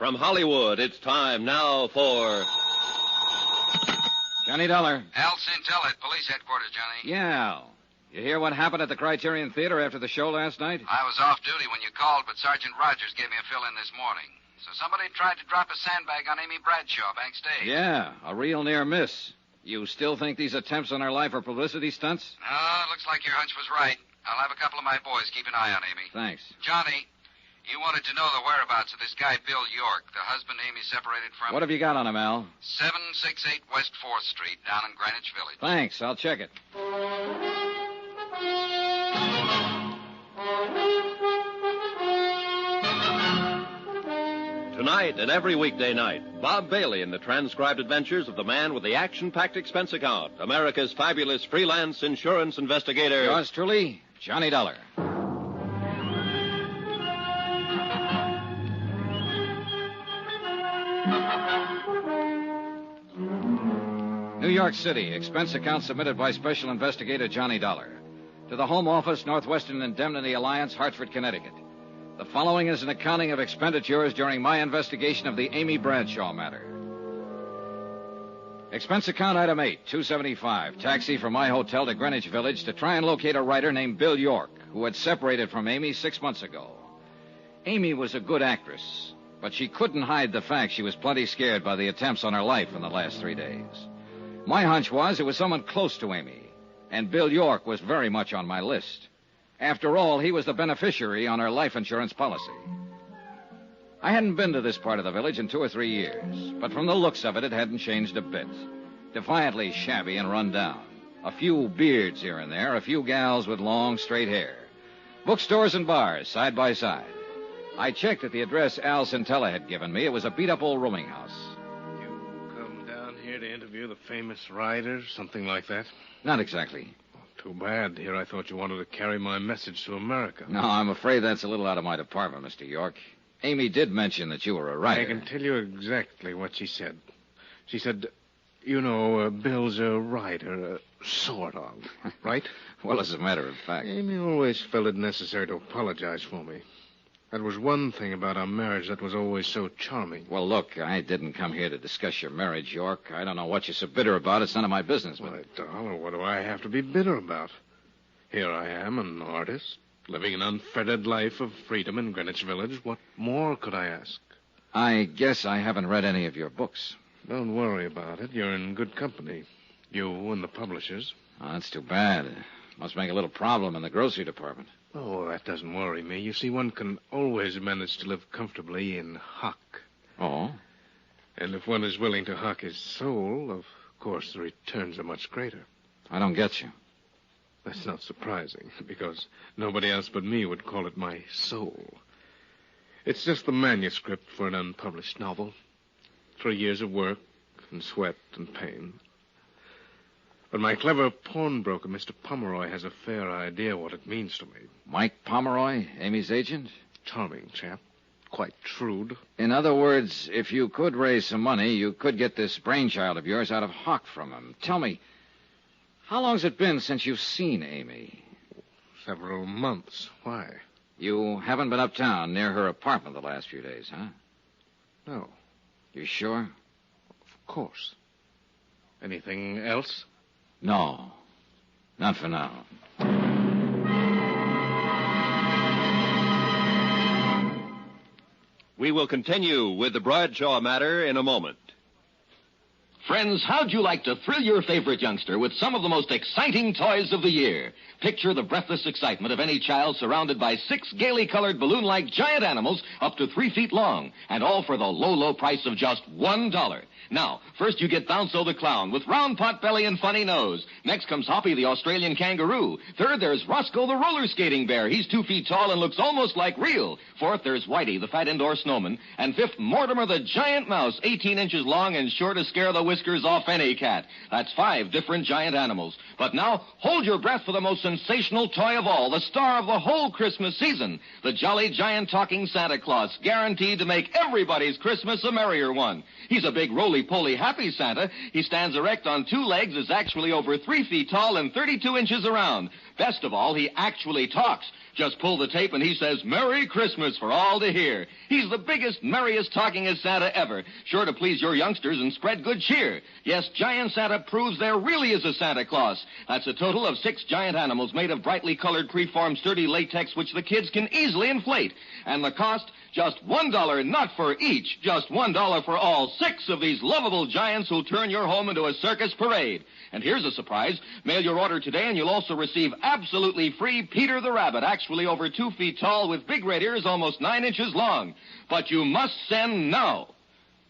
From Hollywood, it's time now for... Johnny Dollar. Al Centella at police headquarters, Johnny. Yeah. You hear what happened at the Criterion Theater after the show last night? I was off duty when you called, but Sergeant Rogers gave me a fill-in this morning. So somebody tried to drop a sandbag on Amy Bradshaw backstage. Yeah, a real near miss. You still think these attempts on her life are publicity stunts? No, it looks like your hunch was right. I'll have a couple of my boys keep an eye on Amy. Thanks. Johnny, you wanted to know the whereabouts of this guy, Bill York, the husband Amy separated from. What have you got on him, Al? 768 West 4th Street, down in Greenwich Village. Thanks, I'll check it. Tonight and every weekday night, Bob Bailey in the transcribed adventures of the man with the action-packed expense account, America's fabulous freelance insurance investigator. Yours truly, Johnny Dollar. New York City, expense account submitted by Special Investigator Johnny Dollar. To the Home Office, Northwestern Indemnity Alliance, Hartford, Connecticut. The following is an accounting of expenditures during my investigation of the Amy Bradshaw matter. Expense account item 8, $275. Taxi from my hotel to Greenwich Village to try and locate a writer named Bill York, who had separated from Amy 6 months ago. Amy was a good actress, but she couldn't hide the fact she was plenty scared by the attempts on her life in the last 3 days. My hunch was it was someone close to Amy, and Bill York was very much on my list. After all, he was the beneficiary on her life insurance policy. I hadn't been to this part of the village in 2 or 3 years, but from the looks of it, it hadn't changed a bit. Defiantly shabby and run down. A few beards here and there, a few gals with long, straight hair. Bookstores and bars, side by side. I checked at the address Al Centella had given me. It was a beat-up old rooming house. You come down here to interview the famous writer, something like that? Not exactly. Too bad. Here I thought you wanted to carry my message to America. No, I'm afraid that's a little out of my department, Mr. York. Amy did mention that you were a writer. I can tell you exactly what she said. She said, you know, Bill's a writer, sort of, right? Well, as a matter of fact. Amy always felt it necessary to apologize for me. That was one thing about our marriage that was always so charming. Well, look, I didn't come here to discuss your marriage, York. I don't know what you're so bitter about. It's none of my business. Why, Dollar, what do I have to be bitter about? Here I am, an artist, living an unfettered life of freedom in Greenwich Village. What more could I ask? I guess I haven't read any of your books. Don't worry about it. You're in good company. You and the publishers. Oh, that's too bad. Must make a little problem in the grocery department. Oh, that doesn't worry me. You see, one can always manage to live comfortably in hock. Oh? And if one is willing to hock his soul, of course the returns are much greater. I don't get you. That's not surprising, because nobody else but me would call it my soul. It's just the manuscript for an unpublished novel. 3 years of work and sweat and pain. But my clever pawnbroker, Mr. Pomeroy, has a fair idea what it means to me. Mike Pomeroy, Amy's agent? Charming chap. Quite shrewd. In other words, if you could raise some money, you could get this brainchild of yours out of hock from him. Tell me, how long's it been since you've seen Amy? Several months. Why? You haven't been uptown near her apartment the last few days, huh? No. You sure? Of course. Anything else? No. Not for now. We will continue with the Bradshaw matter in a moment. Friends, how'd you like to thrill your favorite youngster with some of the most exciting toys of the year? Picture the breathless excitement of any child surrounded by 6 gaily colored balloon-like giant animals up to 3 feet long, and all for the low, low price of just $1. Now, first you get Bounco the Clown with round pot belly and funny nose. Next comes Hoppy the Australian Kangaroo. Third, there's Roscoe the Roller Skating Bear. He's 2 feet tall and looks almost like real. Fourth, there's Whitey the Fat Indoor Snowman. And fifth, Mortimer the Giant Mouse, 18 inches long and sure to scare the whiskers off any cat. That's 5 different giant animals. But now, hold your breath for the most sensational toy of all, the star of the whole Christmas season, the jolly giant talking Santa Claus, guaranteed to make everybody's Christmas a merrier one. He's a big roly-poly happy Santa. He stands erect on 2 legs, is actually over 3 feet tall and 32 inches around. Best of all, he actually talks. Just pull the tape and he says, Merry Christmas for all to hear. He's the biggest, merriest, talkingest Santa ever. Sure to please your youngsters and spread good cheer. Yes, Giant Santa proves there really is a Santa Claus. That's a total of 6 giant animals made of brightly colored, preformed, sturdy latex, which the kids can easily inflate. And the cost, just $1, not for each, just $1 for all 6 of these lovable giants who'll turn your home into a circus parade. And here's a surprise. Mail your order today and you'll also receive absolutely free Peter the Rabbit, actually over 2 feet tall with big red ears almost 9 inches long. But you must send now.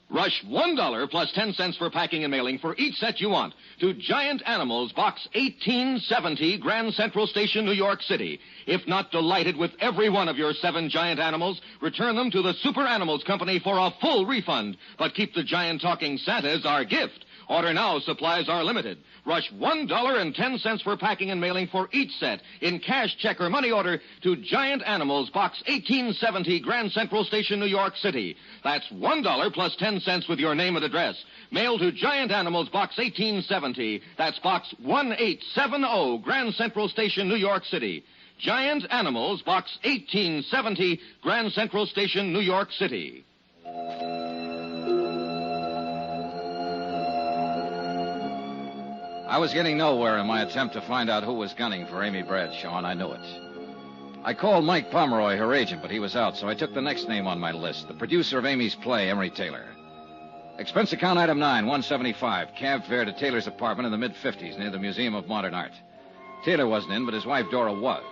Rush $1 plus 10 cents for packing and mailing for each set you want to Giant Animals, Box 1870, Grand Central Station, New York City. If not delighted with every one of your 7 giant animals, return them to the Super Animals Company for a full refund. But keep the giant talking Santa as our gift. Order now. Supplies are limited. Rush $1.10 for packing and mailing for each set in cash, check, or money order to Giant Animals, Box 1870, Grand Central Station, New York City. That's $1 plus 10 cents with your name and address. Mail to Giant Animals, Box 1870. That's Box 1870, Grand Central Station, New York City. Giant Animals, Box 1870, Grand Central Station, New York City. I was getting nowhere in my attempt to find out who was gunning for Amy Bradshaw, and I knew it. I called Mike Pomeroy, her agent, but he was out, so I took the next name on my list, the producer of Amy's play, Emery Taylor. Expense account item 9, $175, cab fare to Taylor's apartment in the mid-50s near the Museum of Modern Art. Taylor wasn't in, but his wife Dora was.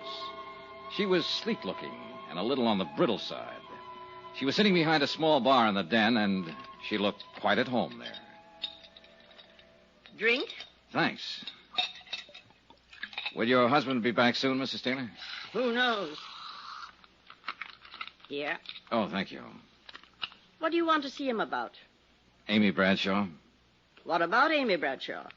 She was sleek-looking and a little on the brittle side. She was sitting behind a small bar in the den, and she looked quite at home there. Drink? Thanks. Will your husband be back soon, Mrs. Taylor? Who knows? Yeah. Oh, thank you. What do you want to see him about? Amy Bradshaw. What about Amy Bradshaw?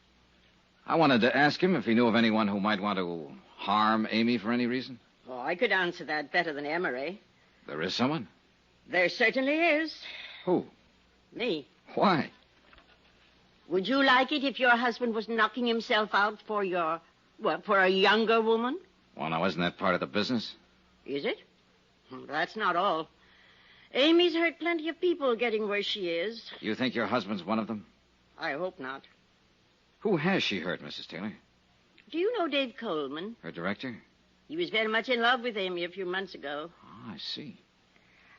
I wanted to ask him if he knew of anyone who might want to harm Amy for any reason. Oh, I could answer that better than Emery. There is someone? There certainly is. Who? Me. Why? Would you like it if your husband was knocking himself out for for a younger woman? Well, now, isn't that part of the business? Is it? That's not all. Amy's hurt plenty of people getting where she is. You think your husband's one of them? I hope not. Who has she hurt, Mrs. Taylor? Do you know Dave Coleman? Her director? He was very much in love with Amy a few months ago. Oh, I see.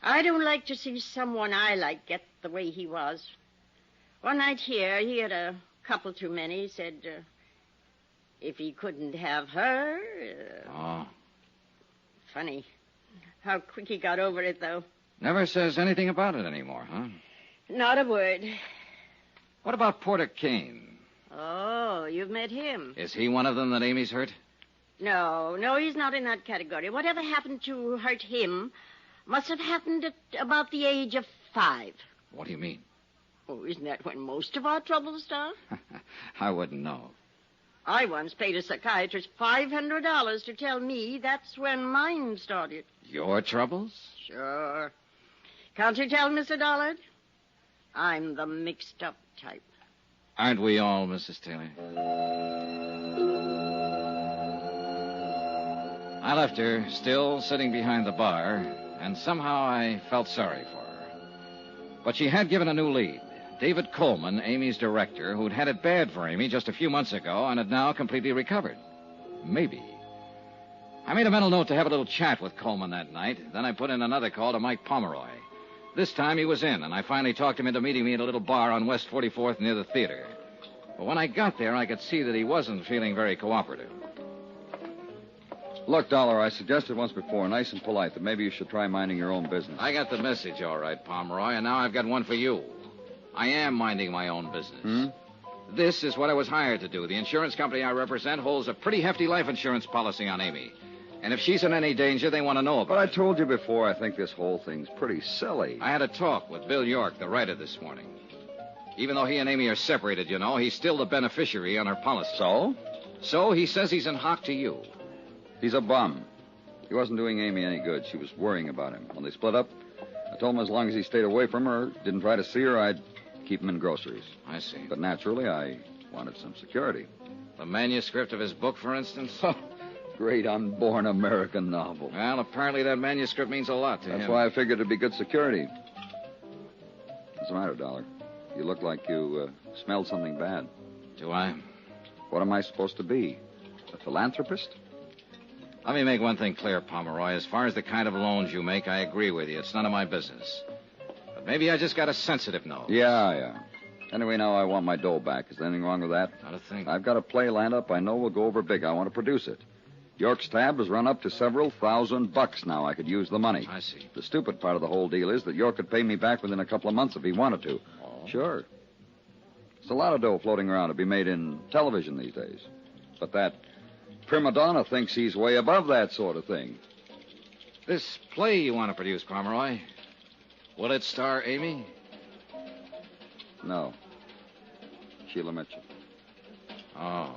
I don't like to see someone I like get the way he was. One night here, he had a couple too many. He said, if he couldn't have her... Oh. Funny. How quick he got over it, though. Never says anything about it anymore, huh? Not a word. What about Porter Kane? Oh, you've met him. Is he one of them that Amy's hurt? No, he's not in that category. Whatever happened to hurt him must have happened at about the age of 5. What do you mean? Oh, isn't that when most of our troubles start? I wouldn't know. I once paid a psychiatrist $500 to tell me that's when mine started. Your troubles? Sure. Can't you tell, Mr. Dollard? I'm the mixed-up type. Aren't we all, Mrs. Taylor? I left her, still sitting behind the bar, and somehow I felt sorry for her. But she had given a new lead. David Coleman, Amy's director, who'd had it bad for Amy just a few months ago and had now completely recovered. Maybe. I made a mental note to have a little chat with Coleman that night. Then I put in another call to Mike Pomeroy. This time he was in, and I finally talked him into meeting me at a little bar on West 44th near the theater. But when I got there, I could see that he wasn't feeling very cooperative. Look, Dollar, I suggested once before, nice and polite, that maybe you should try minding your own business. I got the message, all right, Pomeroy, and now I've got one for you. I am minding my own business. This is what I was hired to do. The insurance company I represent holds a pretty hefty life insurance policy on Amy. And if she's in any danger, they want to know about it. But I told you before, I think this whole thing's pretty silly. I had a talk with Bill York, the writer, this morning. Even though he and Amy are separated, you know, he's still the beneficiary on her policy. So? So he says he's in hock to you. He's a bum. He wasn't doing Amy any good. She was worrying about him. When they split up, I told him as long as he stayed away from her, didn't try to see her, I'd keep him in groceries. I see. But naturally, I wanted some security. The manuscript of his book, for instance? Great unborn American novel. Well, apparently that manuscript means a lot to him. That's why I figured it'd be good security. What's the matter, Dollar? You look like you smelled something bad. Do I? What am I supposed to be? A philanthropist? Let me make one thing clear, Pomeroy. As far as the kind of loans you make, I agree with you. It's none of my business. But maybe I just got a sensitive nose. Yeah. Anyway, now I want my dough back. Is there anything wrong with that? Not a thing. I've got a play lined up I know will go over big. I want to produce it. York's tab has run up to several $1,000 now. I could use the money. I see. The stupid part of the whole deal is that York could pay me back within a couple of months if he wanted to. Oh. Sure. There's a lot of dough floating around to be made in television these days. But that prima donna thinks he's way above that sort of thing. This play you want to produce, Pomeroy, will it star Amy? No. Sheila Mitchell. Oh.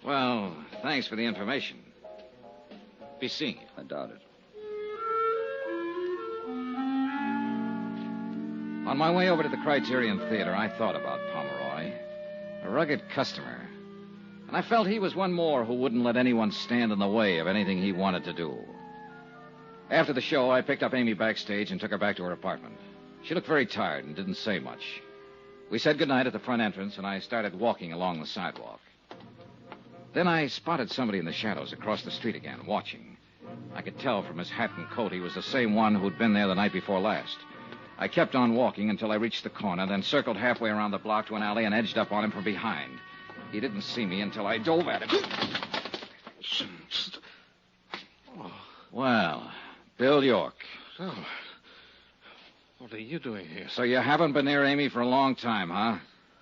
Well, thanks for the information. Be seeing you. I doubt it. On my way over to the Criterion Theater, I thought about Pomeroy. A rugged customer. And I felt he was one more who wouldn't let anyone stand in the way of anything he wanted to do. After the show, I picked up Amy backstage and took her back to her apartment. She looked very tired and didn't say much. We said goodnight at the front entrance, and I started walking along the sidewalk. Then I spotted somebody in the shadows across the street again, watching. I could tell from his hat and coat he was the same one who'd been there the night before last. I kept on walking until I reached the corner, then circled halfway around the block to an alley and edged up on him from behind. He didn't see me until I dove at him. Well, Bill York. So, what are you doing here? So you haven't been near Amy for a long time, huh?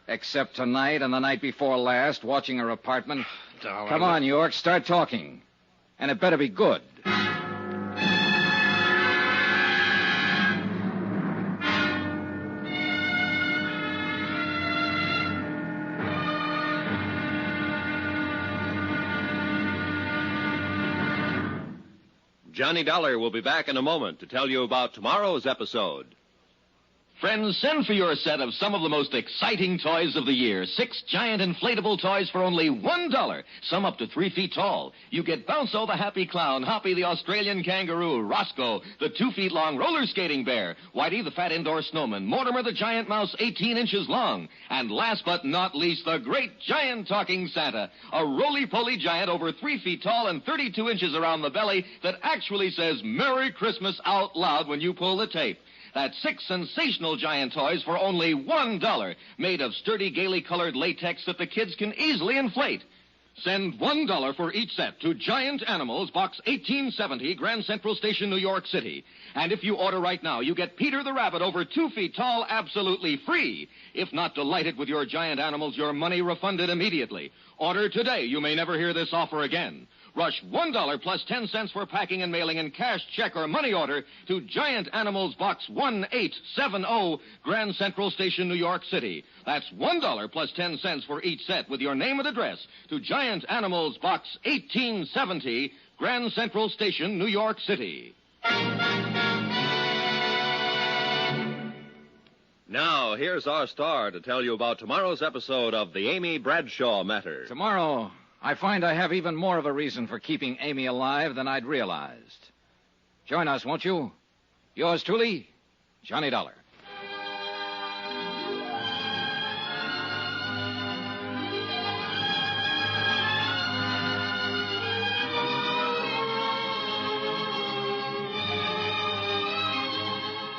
Except tonight and the night before last, watching her apartment. Darling. Come on, York, start talking. And it better be good. Johnny Dollar will be back in a moment to tell you about tomorrow's episode. Friends, send for your set of some of the most exciting toys of the year. 6 giant inflatable toys for only $1. Some up to 3 feet tall. You get Bounco the Happy Clown, Hoppy the Australian Kangaroo, Roscoe the 2 feet long roller skating bear, Whitey the fat indoor snowman, Mortimer the giant mouse 18 inches long, and last but not least, the great giant talking Santa, a roly-poly giant over 3 feet tall and 32 inches around the belly that actually says Merry Christmas out loud when you pull the tape. That's 6 sensational giant toys for only $1, made of sturdy, gaily colored latex that the kids can easily inflate. Send $1 for each set to Giant Animals, Box 1870, Grand Central Station, New York City. And if you order right now, you get Peter the Rabbit over 2 feet tall absolutely free. If not delighted with your giant animals, your money refunded immediately. Order today. You may never hear this offer again. Rush $1 plus 10 cents for packing and mailing in cash, check, or money order to Giant Animals Box 1870, Grand Central Station, New York City. That's $1 plus 10 cents for each set with your name and address to Giant Animals Box 1870, Grand Central Station, New York City. Now, here's our star to tell you about tomorrow's episode of the Amy Bradshaw Matter. Tomorrow, I find I have even more of a reason for keeping Amy alive than I'd realized. Join us, won't you? Yours truly, Johnny Dollar.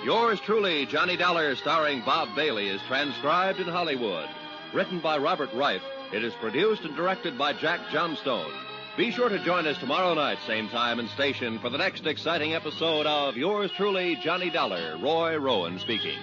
Yours truly, Johnny Dollar, starring Bob Bailey, is transcribed in Hollywood. Written by Robert Reif, it is produced and directed by Jack Johnstone. Be sure to join us tomorrow night, same time and station, for the next exciting episode of Yours truly, Johnny Dollar, Roy Rowan speaking.